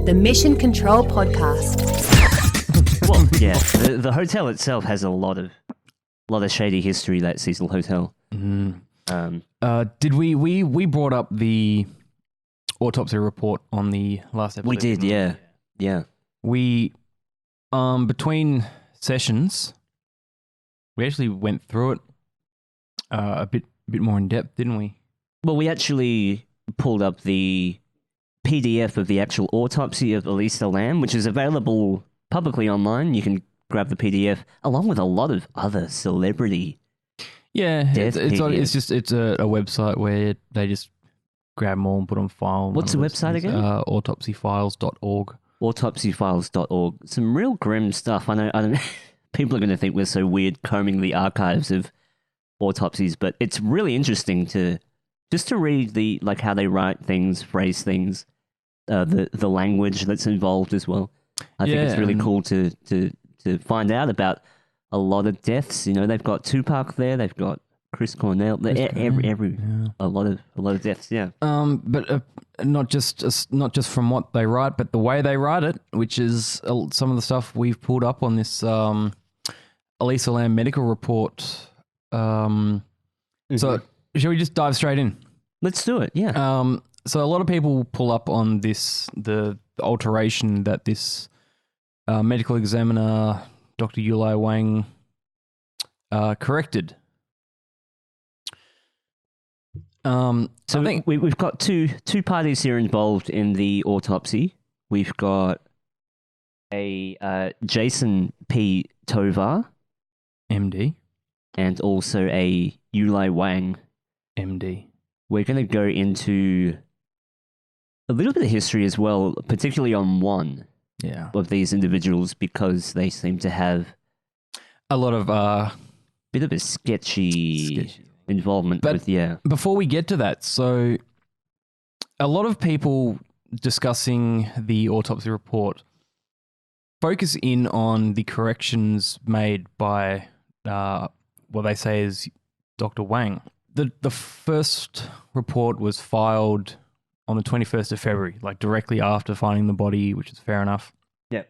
the Mission Control Podcast. Well, yeah, the hotel itself has a lot of shady history. That Cecil Hotel. Did we brought up the autopsy report on the last episode? We did, yeah. We between sessions, we actually went through it a bit more in depth, didn't we? Well, we actually pulled up the PDF of the actual autopsy of Elisa Lam, which is available publicly online. You can grab the PDF along with a lot of other celebrity. Yeah, it's a website where they just grab them all and put on file. What's the website again? Autopsyfiles.org. Autopsyfiles.org. Some real grim stuff. I don't. People are going to think we're so weird combing the archives of autopsies, but it's really interesting to read how they write things, phrase things, the language that's involved as well. I think it's really cool to find out about a lot of deaths. You know, they've got Tupac there, they've got Chris Cornell, a lot of deaths. Yeah. But not just from what they write, but the way they write it, which is some of the stuff we've pulled up on this Elisa Lam medical report. So shall we just dive straight in? Let's do it. Yeah. So a lot of people pull up on the alteration that this medical examiner, Dr. Yulai Wang, corrected. So I think we've got two parties here involved in the autopsy. We've got a Jason P. Tovar, MD, and also a Yulai Wang, MD. We're going to go into a little bit of history as well, particularly on one of these individuals, because they seem to have a lot of bit of a sketchy involvement with, Before we get to that, so a lot of people discussing the autopsy report focus in on the corrections made by what they say is Dr. Wang. The first report was filed on the 21st of February, like directly after finding the body, which is fair enough. Yep.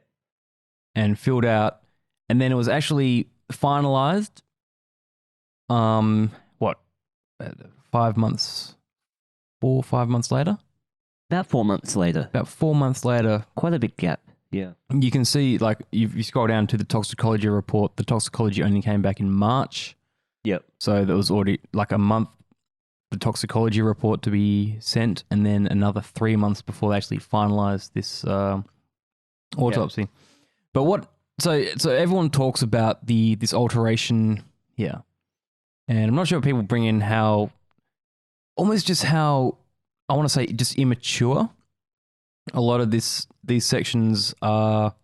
And filled out, and then it was actually finalized 5 months later? About 4 months later. About 4 months later. Quite a big gap, yeah. You can see, like, you scroll down to the toxicology report, the toxicology only came back in March. Yep. So there was already, like, a month, the toxicology report to be sent, and then another 3 months before they actually finalized this autopsy. Yep. But so everyone talks about this alteration here. And I'm not sure if people bring in how I want to say, just immature a lot of these sections are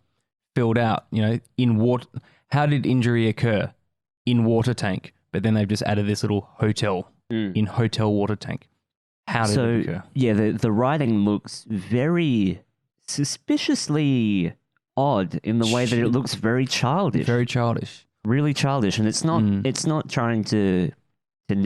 filled out, you know, in water. How did injury occur? In water tank. But then they've just added this little hotel in hotel water tank. How did it occur? Yeah, the writing looks very suspiciously odd in the way that it looks very childish. Very childish. Really childish, and it's not trying to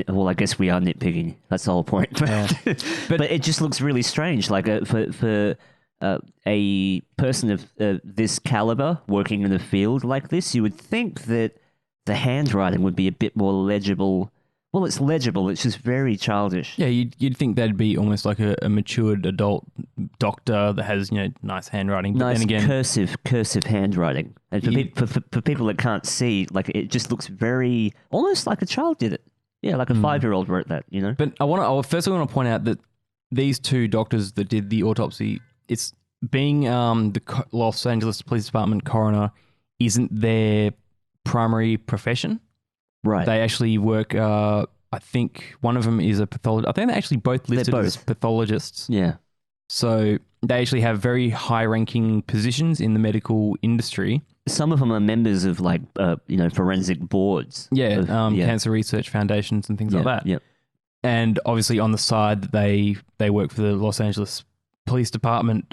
well, I guess we are nitpicking. That's the whole point. But it just looks really strange. Like for a person of this caliber working in a field like this, you would think that the handwriting would be a bit more legible. Well, it's legible. It's just very childish. Yeah, you'd think that'd be almost like a matured adult doctor that has, you know, nice handwriting. But nice then again, cursive handwriting. And for people that can't see, like, it just looks very almost like a child did it. Yeah, like a 5-year-old wrote that. You know. But I want to point out that these two doctors that did the autopsy, it's being the Los Angeles Police Department coroner isn't their primary profession. Right. They actually work, I think one of them is a pathologist. I think they're actually both listed as pathologists. Yeah. So they actually have very high-ranking positions in the medical industry. Some of them are members of, like, forensic boards. Yeah, cancer research foundations and things like that. Yeah. And obviously on the side, they work for the Los Angeles Police Department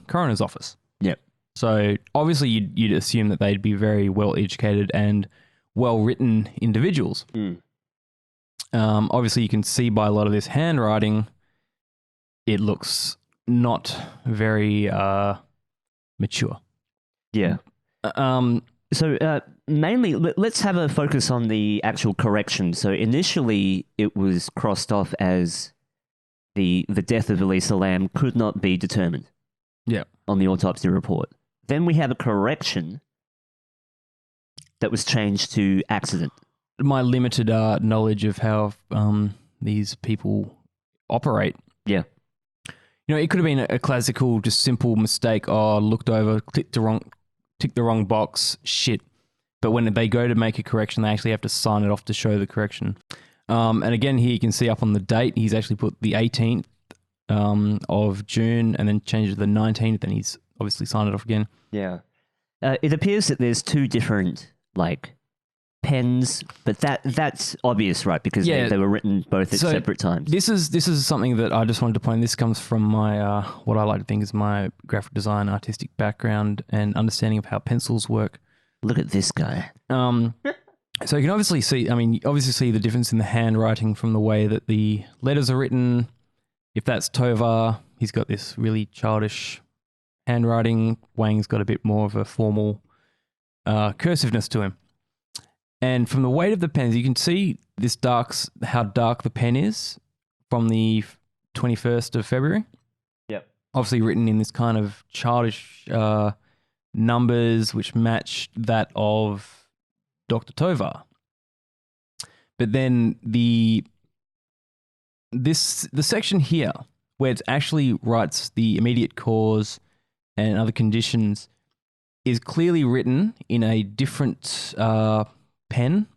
coroner's office. Yep. So obviously you'd assume that they'd be very well-educated and well-written individuals. Obviously, you can see by a lot of this handwriting, it looks not very mature. Yeah. So mainly, let's have a focus on the actual correction. So initially, it was crossed off as the death of Elisa Lam could not be determined. Yeah. On the autopsy report. Then we have a correction that was changed to accident. My limited knowledge of how these people operate. Yeah. You know, it could have been a classical, just simple mistake. Oh, looked over, ticked the wrong box. Shit. But when they go to make a correction, they actually have to sign it off to show the correction. And again, here you can see up on the date, he's actually put the 18th of June and then changed it to the 19th, and he's obviously signed it off again. Yeah. It appears that there's two different, pens, but that's obvious, right? Because they were written both at separate times. This is something that I just wanted to point. This comes from my what I like to think is my graphic design artistic background and understanding of how pencils work. Look at this guy. So you can obviously see the difference in the handwriting from the way that the letters are written. If that's Tovar, he's got this really childish handwriting. Wang's got a bit more of a formal cursiveness to him. And from the weight of the pens, you can see how dark the pen is from the 21st of February. Yep. Obviously written in this kind of childish numbers which match that of Dr. Tovar. But then the section here where it actually writes the immediate cause and other conditions is clearly written in a different pen,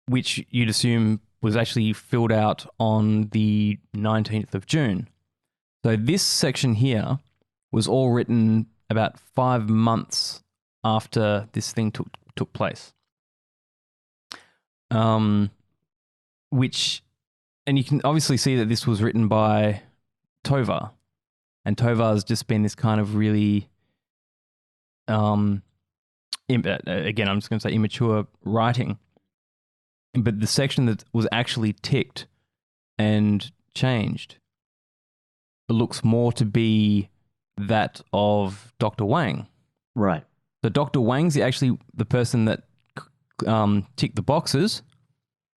which you'd assume was actually filled out on the 19th of June. So this section here was all written about 5 months after this thing took place. And you can obviously see that this was written by Tovar. And Tovar's just been this kind of really, again, I'm just going to say immature writing. But the section that was actually ticked and changed looks more to be that of Dr. Wang. Right. So Dr. Wang's actually the person that ticked the boxes,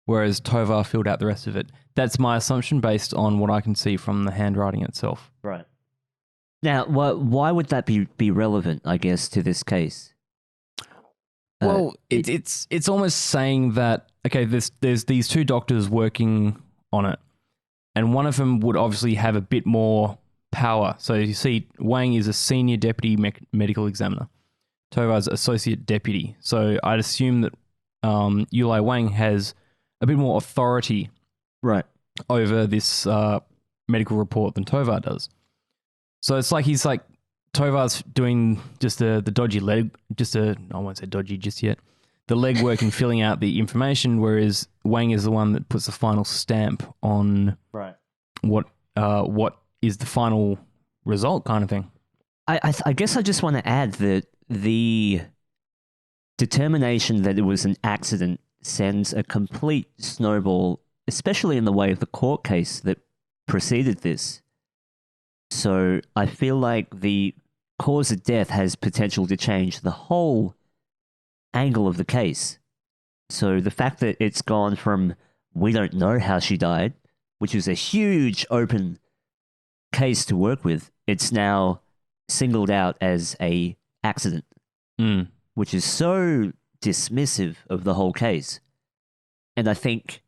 whereas Tovar filled out the rest of it. That's my assumption based on what I can see from the handwriting itself. Right. Now, why would that be relevant, I guess, to this case? Well, it's almost saying that, okay, there's these two doctors working on it, and one of them would obviously have a bit more power. So you see, Wang is a senior deputy medical examiner. Tovar's associate deputy. So I'd assume that Yulai Wang has a bit more authority over this medical report than Tovar does. So it's like he's like, Tovar's doing just the dodgy leg, I won't say dodgy just yet, the legwork and filling out the information, whereas Wang is the one that puts the final stamp on what is the final result kind of thing. I guess I just want to add that the determination that it was an accident sends a complete snowball, especially in the way of the court case that preceded this. So I feel like the cause of death has potential to change the whole angle of the case. So the fact that it's gone from we don't know how she died, which is a huge open case to work with, it's now singled out as a accident, which is so dismissive of the whole case. And I think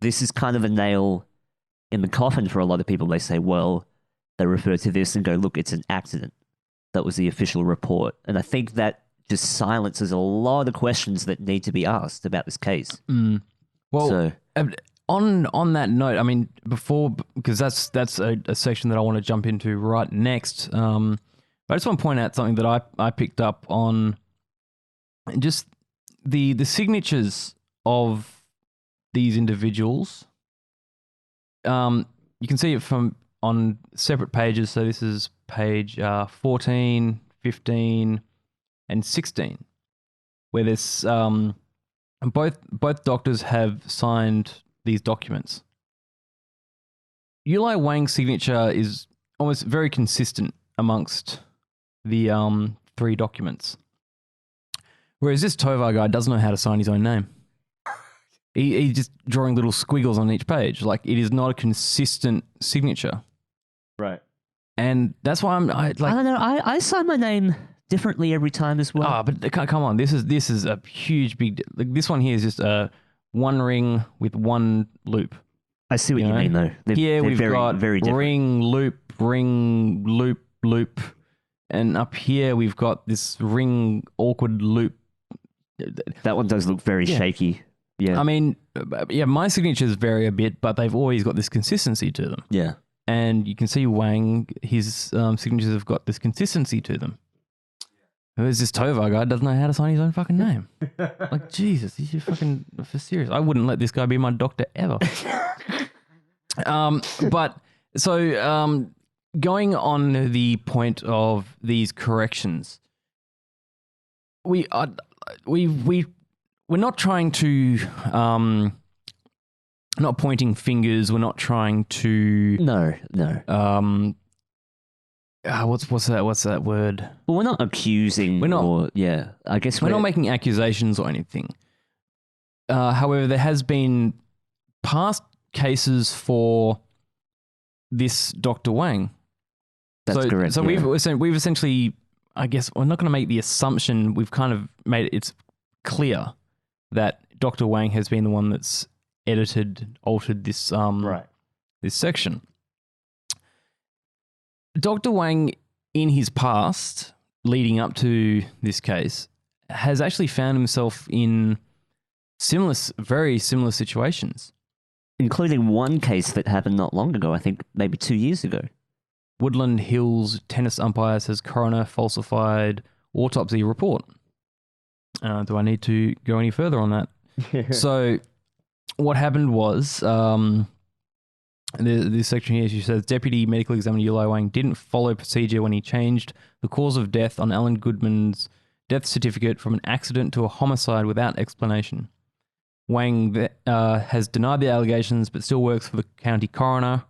this is kind of a nail in the coffin for a lot of people. They say, well, they refer to this and go, look, it's an accident. That was the official report. And I think that just silences a lot of questions that need to be asked about this case. Well, on that note, I mean, because that's a section that I want to jump into right next. But I just want to point out something that I picked up on, just the signatures of these individuals. You can see it on separate pages. So this is page 14, 15, and 16, where there's both doctors have signed these documents. Yulai Wang's signature is almost very consistent amongst the 3 documents. Whereas this Tovar guy doesn't know how to sign his own name. He's just drawing little squiggles on each page. Like, it is not a consistent signature. Right. And that's why I don't know. I sign my name differently every time as well. But come on. This is a huge, big... Like, this one here is just a 1 ring with 1 loop. I see what you mean, though. Here we've got very different. ring, loop, loop. And up here we've got this ring, awkward loop. That one does look very shaky. Yeah. I mean, my signatures vary a bit, but they've always got this consistency to them. Yeah. And you can see Wang, his signatures have got this consistency to them. Whereas this Tovar guy doesn't know how to sign his own fucking name. Like, Jesus, he's fucking for serious. I wouldn't let this guy be my doctor ever. Going on the point of these corrections, we're not trying to not pointing fingers. We're not trying to No. What's that word? Well, we're not accusing. We're not. I guess we're not making accusations or anything. However, there has been past cases for this Dr. Wang. That's correct. So we've essentially, I guess, we're not going to make the assumption. We've kind of made it's clear that Dr. Wang has been the one that's altered this this section. Dr. Wang, in his past, leading up to this case, has actually found himself in very similar situations. Including one case that happened not long ago, I think maybe 2 years ago. Woodland Hills tennis umpire says coroner falsified autopsy report. Do I need to go any further on that? So what happened was, this section here, she says, Deputy Medical Examiner Yulai Wang didn't follow procedure when he changed the cause of death on Alan Goodman's death certificate from an accident to a homicide without explanation. Wang has denied the allegations but still works for the county coroner.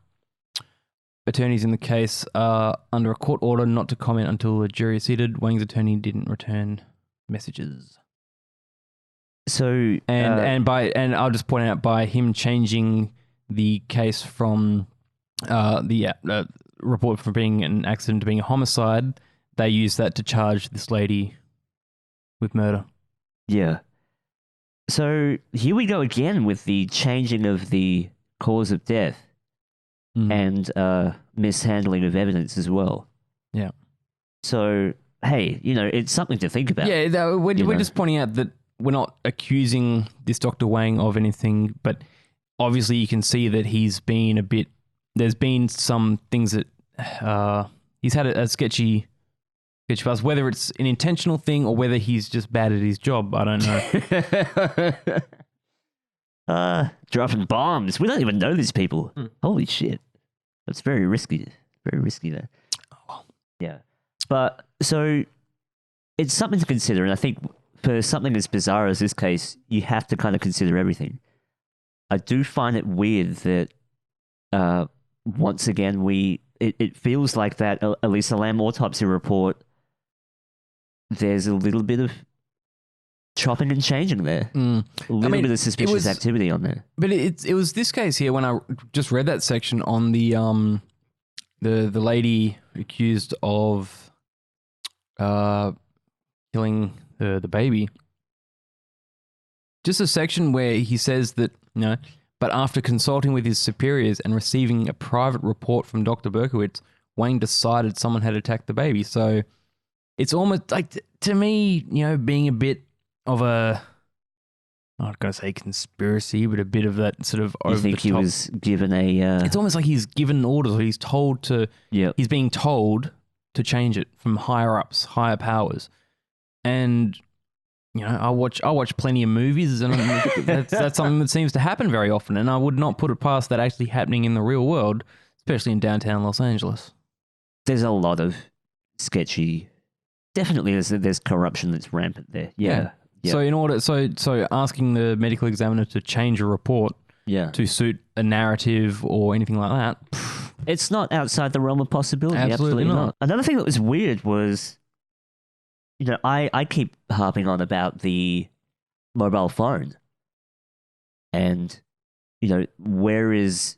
Attorneys in the case are under a court order not to comment until the jury is seated. Wang's attorney didn't return messages. So and I'll just point out, by him changing the case from the report from being an accident to being a homicide, they used that to charge this lady with murder. Yeah. So here we go again with the changing of the cause of death and mishandling of evidence as well. Yeah. So, hey, it's something to think about. Yeah, we're just pointing out that we're not accusing this Dr. Wang of anything, but obviously you can see that he's been there's been some things that he's had a sketchy past. Whether it's an intentional thing or whether he's just bad at his job, I don't know. Dropping bombs. We don't even know these people. Holy shit. That's very risky. Very risky there. Oh. Yeah. But so it's something to consider, and I think for something as bizarre as this case, you have to kind of consider everything. I do find it weird that once again it feels like that Elisa Lam autopsy report, there's a little bit of chopping and changing there. A little bit of suspicious activity on there. But it was this case here when I just read that section on the lady accused of killing the baby. Just a section where he says that, but after consulting with his superiors and receiving a private report from Dr. Berkowitz, Wang decided someone had attacked the baby. So it's almost like, to me, being a bit of a, I'm not going to say conspiracy, but a bit of that sort of over the top. You think he was given a... It's almost like he's given orders, or he's told to... Yep. He's being told to change it from higher ups, higher powers. And, I watch plenty of movies, and that's something that seems to happen very often, and I would not put it past that actually happening in the real world, especially in downtown Los Angeles. There's a lot of sketchy... Definitely there's corruption that's rampant there. Yeah. So so asking the medical examiner to change a report Yeah. to suit a narrative or anything like that. It's not outside the realm of possibility. Absolutely not. Another thing that was weird was, I keep harping on about the mobile phone. And, where is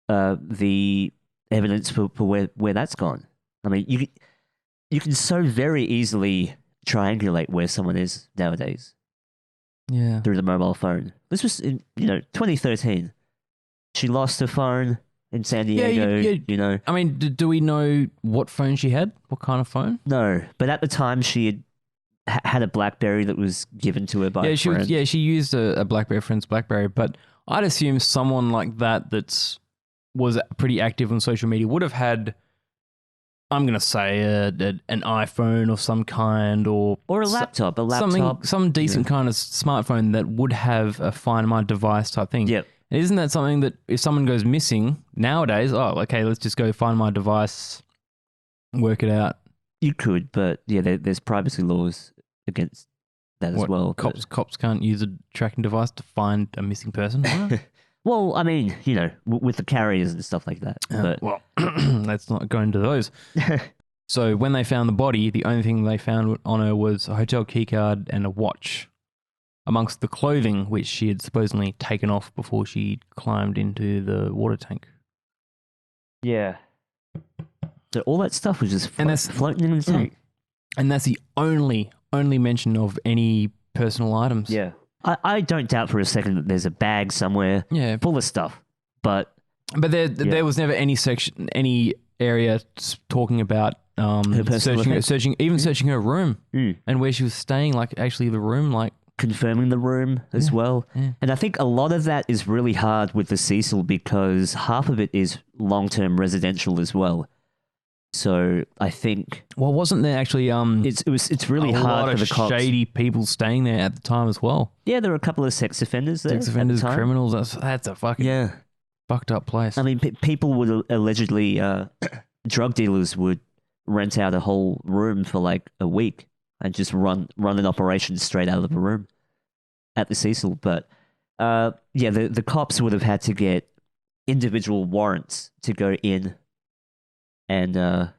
the evidence for where that's gone? I mean, you can so very easily triangulate where someone is nowadays Yeah. through the mobile phone. This was in 2013. She lost her phone in San Diego. I mean, do we know what phone she had? What kind of phone? No, but at the time she had a BlackBerry that was given to her by a friend. She used a BlackBerry friend's BlackBerry, but I'd assume someone like that was pretty active on social media would have had, I'm gonna say, an iPhone of some kind, or a laptop, some decent kind of smartphone that would have a Find My Device type thing. Yep. Isn't that something that if someone goes missing nowadays, okay, let's just go find my device, work it out. You could, but there's privacy laws against that as well. Cops can't use a tracking device to find a missing person. Well, I mean, with the carriers and stuff like that. But well, let's not go into those. So when they found the body, the only thing they found on her was a hotel keycard and a watch, amongst the clothing which she had supposedly taken off before she climbed into the water tank. Yeah. So all that stuff was just floating in the tank. And that's the only mention of any personal items. Yeah. I don't doubt for a second that there's a bag somewhere full of stuff. But there was never any area talking about searching her room and where she was staying, like actually the room, like confirming the room as well. Yeah. And I think a lot of that is really hard with the Cecil because half of it is long-term residential as well. So I think... Well, wasn't there actually... It's really hard for the cops. A lot of shady people staying there at the time as well. Yeah, there were a couple of sex offenders there. Sex offenders, criminals. That's a fucking fucked up place. I mean, people would allegedly... drug dealers would rent out a whole room for like a week and just run an operation straight out of the room at the Cecil. But the cops would have had to get individual warrants to go in and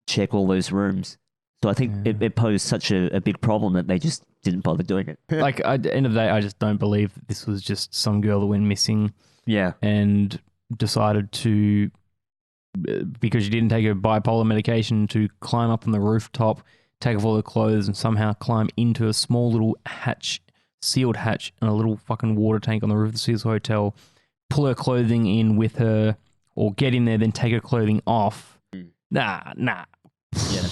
check all those rooms. So I think it posed such a big problem that they just didn't bother doing it. Like, at the end of the day, I just don't believe that this was just some girl that went missing. Yeah. And decided to, because she didn't take her bipolar medication, to climb up on the rooftop, take off all her clothes, and somehow climb into a small little sealed hatch in a little fucking water tank on the roof of the Cecil Hotel, pull her clothing in with her, or get in there, then take her clothing off. Nah. Yeah.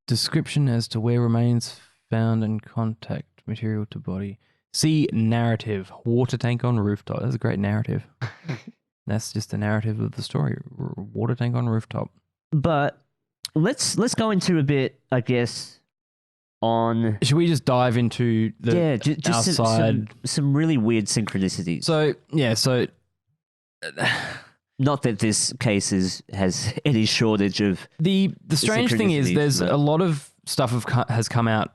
Description as to where remains found and contact material to body. See narrative. Water tank on rooftop. That's a great narrative. That's just the narrative of the story. Water tank on rooftop. But let's go into a bit, I guess, on... Should we just dive into the just outside... some really weird synchronicities. So... Not that this case has any shortage of... The strange thing is there's a lot of stuff has come out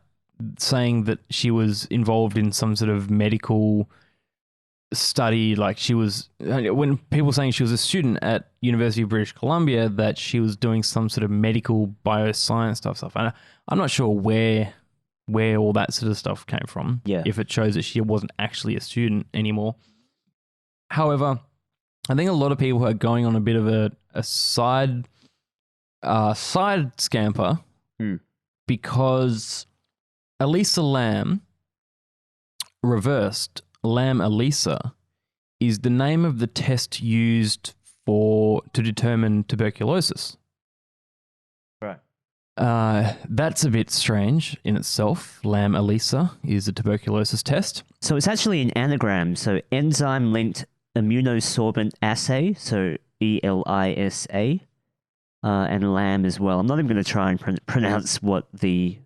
saying that she was involved in some sort of medical study, like she was... When people were saying she was a student at University of British Columbia, that she was doing some sort of medical bioscience stuff. And I'm not sure where all that sort of stuff came from. Yeah. If it shows that she wasn't actually a student anymore. However... I think a lot of people are going on a bit of a side scamper because Elisa Lam, reversed, Lam Elisa, is the name of the test used to determine tuberculosis. Right. That's a bit strange in itself. Lam Elisa is a tuberculosis test. So it's actually an anagram, so enzyme-linked immunosorbent assay, so ELISA, and LAM as well. I'm not even going to try and pronounce what the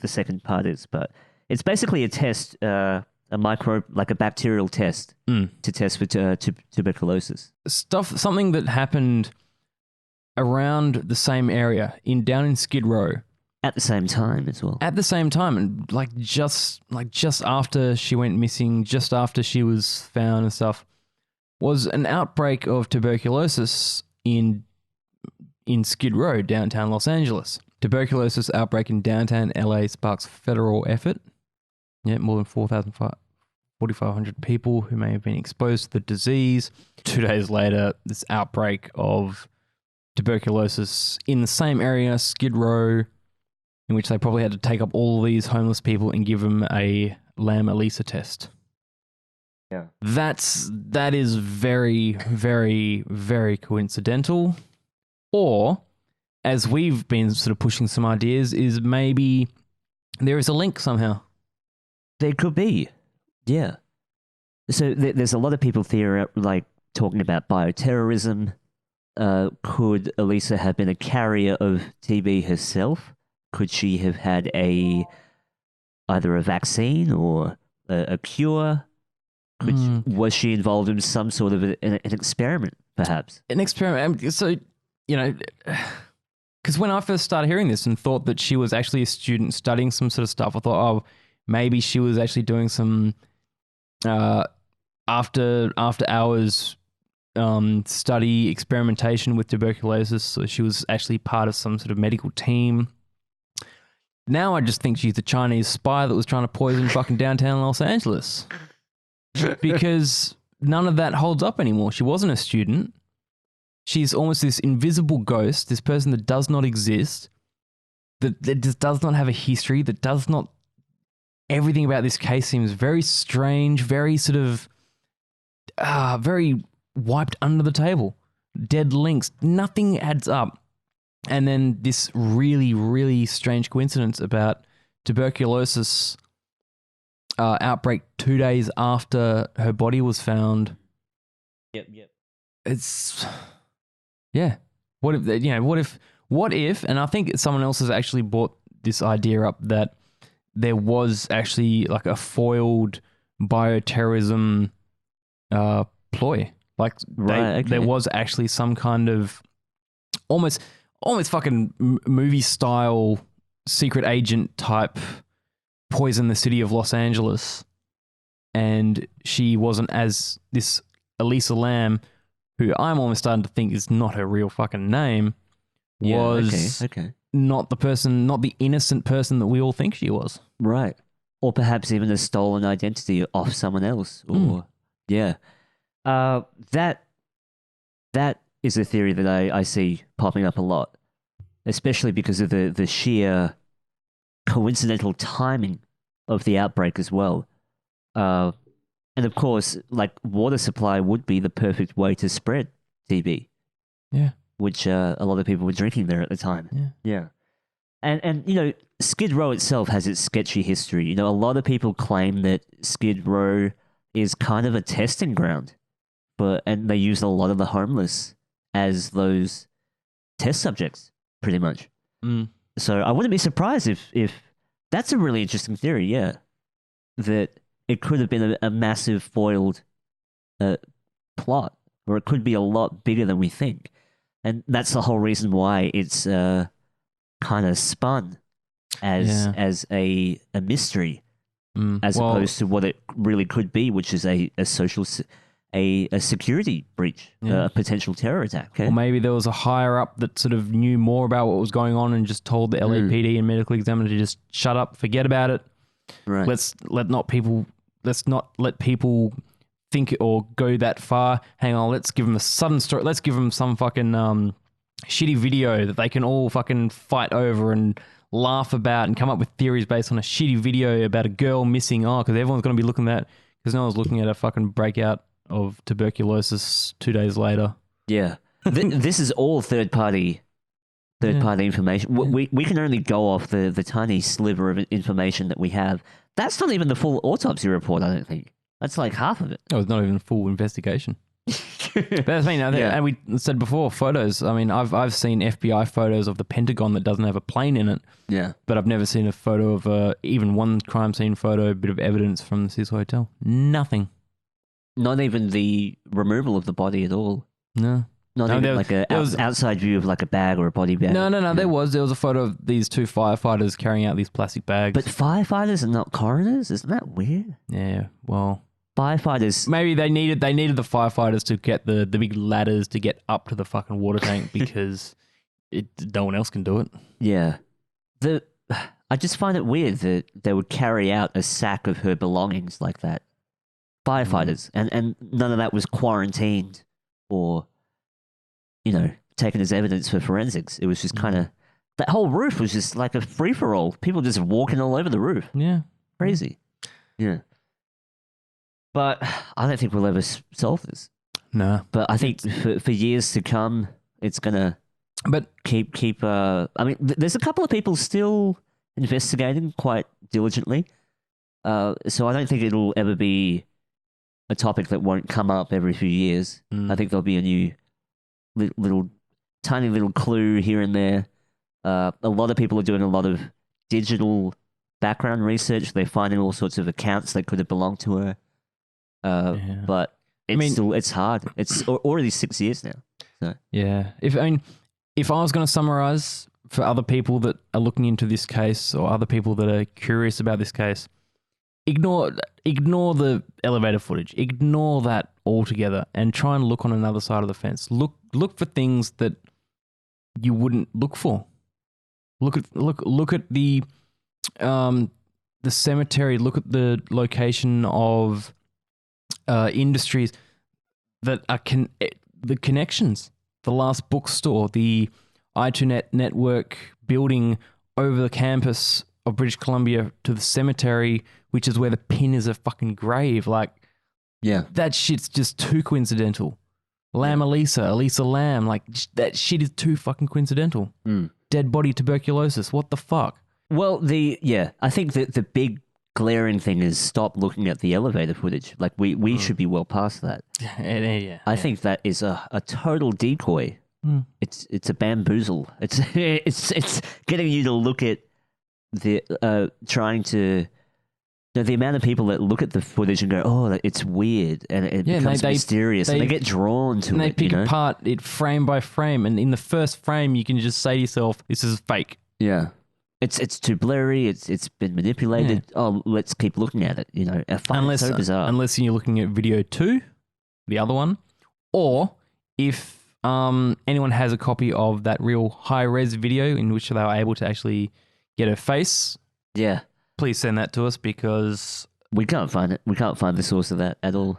second part is, but it's basically a test, a bacterial test to test for tuberculosis. Something that happened around the same area down in Skid Row. At the same time as well. At the same time, and just after she went missing, just after she was found and stuff, was an outbreak of tuberculosis in Skid Row, downtown Los Angeles. Tuberculosis outbreak in downtown LA sparks federal effort. Yeah, more than 4,500 people who may have been exposed to the disease. 2 days later, this outbreak of tuberculosis in the same area, Skid Row, in which they probably had to take up all these homeless people and give them a Lam Elisa test. Yeah. That is very, very, very coincidental. Or, as we've been sort of pushing some ideas, is maybe there is a link somehow. There could be. Yeah. So there's a lot of people talking about bioterrorism. Could Elisa have been a carrier of TB herself? Could she have had either a vaccine or a cure? Was she involved in some sort of an experiment, perhaps? An experiment. So, because when I first started hearing this and thought that she was actually a student studying some sort of stuff, I thought, oh, maybe she was actually doing some after hours study experimentation with tuberculosis. So she was actually part of some sort of medical team. Now I just think she's a Chinese spy that was trying to poison fucking downtown Los Angeles. Because none of that holds up anymore. She wasn't a student. She's almost this invisible ghost, this person that does not exist, that just does not have a history, that does not... Everything about this case seems very strange, very sort of... very wiped under the table. Dead links. Nothing adds up. And then this really, really strange coincidence about tuberculosis outbreak 2 days after her body was found. Yep. It's... Yeah. What if, and I think someone else has actually brought this idea up, that there was actually like a foiled bioterrorism ploy. Like there was actually some kind of almost fucking movie style secret agent type poison the city of Los Angeles, and she wasn't, as this Elisa Lam, who I'm almost starting to think is not her real fucking name, was not the person, not the innocent person that we all think she was. Right. Or perhaps even a stolen identity off someone else. Or yeah. That is a theory that I see popping up a lot, especially because of the sheer coincidental timing of the outbreak as well. And of course, like, water supply would be the perfect way to spread TB. Yeah. Which a lot of people were drinking there at the time. Yeah. And Skid Row itself has its sketchy history. A lot of people claim that Skid Row is kind of a testing ground, and they use a lot of the homeless as those test subjects, pretty much. So I wouldn't be surprised if that's a really interesting theory, yeah, that it could have been a massive foiled plot, or it could be a lot bigger than we think. And that's the whole reason why it's kind of spun as a mystery, as opposed to what it really could be, which is a social a security breach, a potential terror attack. Okay? Or maybe there was a higher up that sort of knew more about what was going on and just told the LAPD and medical examiner to just shut up, forget about it. Right. Let's not let people think or go that far. Hang on, let's give them a sudden story. Let's give them some fucking shitty video that they can all fucking fight over and laugh about and come up with theories based on a shitty video about a girl missing. Because everyone's going to be looking at that, because no one's looking at a fucking breakout of tuberculosis 2 days later. Yeah. This is all third-party information. We can only go off the tiny sliver of information that we have. That's not even the full autopsy report, I don't think. That's like half of it. Oh, it's not even a full investigation. But that's and we said before, photos. I mean, I've seen FBI photos of the Pentagon that doesn't have a plane in it. Yeah. But I've never seen a photo of even one crime scene photo, a bit of evidence from the Cecil Hotel. Nothing. Not even the removal of the body at all. No. Not No, even there- like a there was- outside view of like a bag or a body bag. No. Yeah. There was a photo of these two firefighters carrying out these plastic bags. But firefighters are not coroners. Isn't that weird? yeah, well, Firefighters. maybe they needed the firefighters to get the big ladders to get up to the fucking water tank because no one else can do it. Yeah. I just find it weird that they would carry out a sack of her belongings like that. Firefighters. And none of that was quarantined or, taken as evidence for forensics. It was just kind of, that whole roof was just like a free-for-all. People just walking all over the roof. Yeah. Crazy. Yeah. But I don't think we'll ever solve this. No. But I think for years to come, it's going to But keep there's a couple of people still investigating quite diligently. So I don't think it'll ever be a topic that won't come up every few years. I think there'll be a new tiny little clue here and there. A lot of people are doing a lot of digital background research. They're finding all sorts of accounts that could have belonged to her. But it's hard. It's already 6 years now. So. yeah, if I was going to summarize for other people that are looking into this case or other people that are curious about this case, ignore the elevator footage. Ignore that altogether and try and look on another side of the fence. Look for things that you wouldn't look for. Look at the cemetery. Look at the location of industries that are the connections. The last bookstore, the iTunet network building over the campus of British Columbia to the cemetery, which is where the pin is a fucking grave. Like, yeah, that shit's just too coincidental. Elisa Lam, like that shit is too fucking coincidental. Dead body tuberculosis. What the fuck? Well, I think that the big glaring thing is stop looking at the elevator footage. Like we should be well past that. I think that is a total decoy. It's a bamboozle. It's getting you to look at the trying to. The amount of people that look at the footage and go, "Oh, it's weird," and it becomes mysterious, and they get drawn to it. And they pick apart it frame by frame, and in the first frame, you can just say to yourself, "This is fake." Yeah, it's too blurry. It's been manipulated. Yeah. Oh, let's keep looking at it. I find it so bizarre. Unless you're looking at video 2, the other one, or if anyone has a copy of that real high res video in which they were able to actually get her face. Yeah. Please send that to us because we can't find it. We can't find the source of that at all.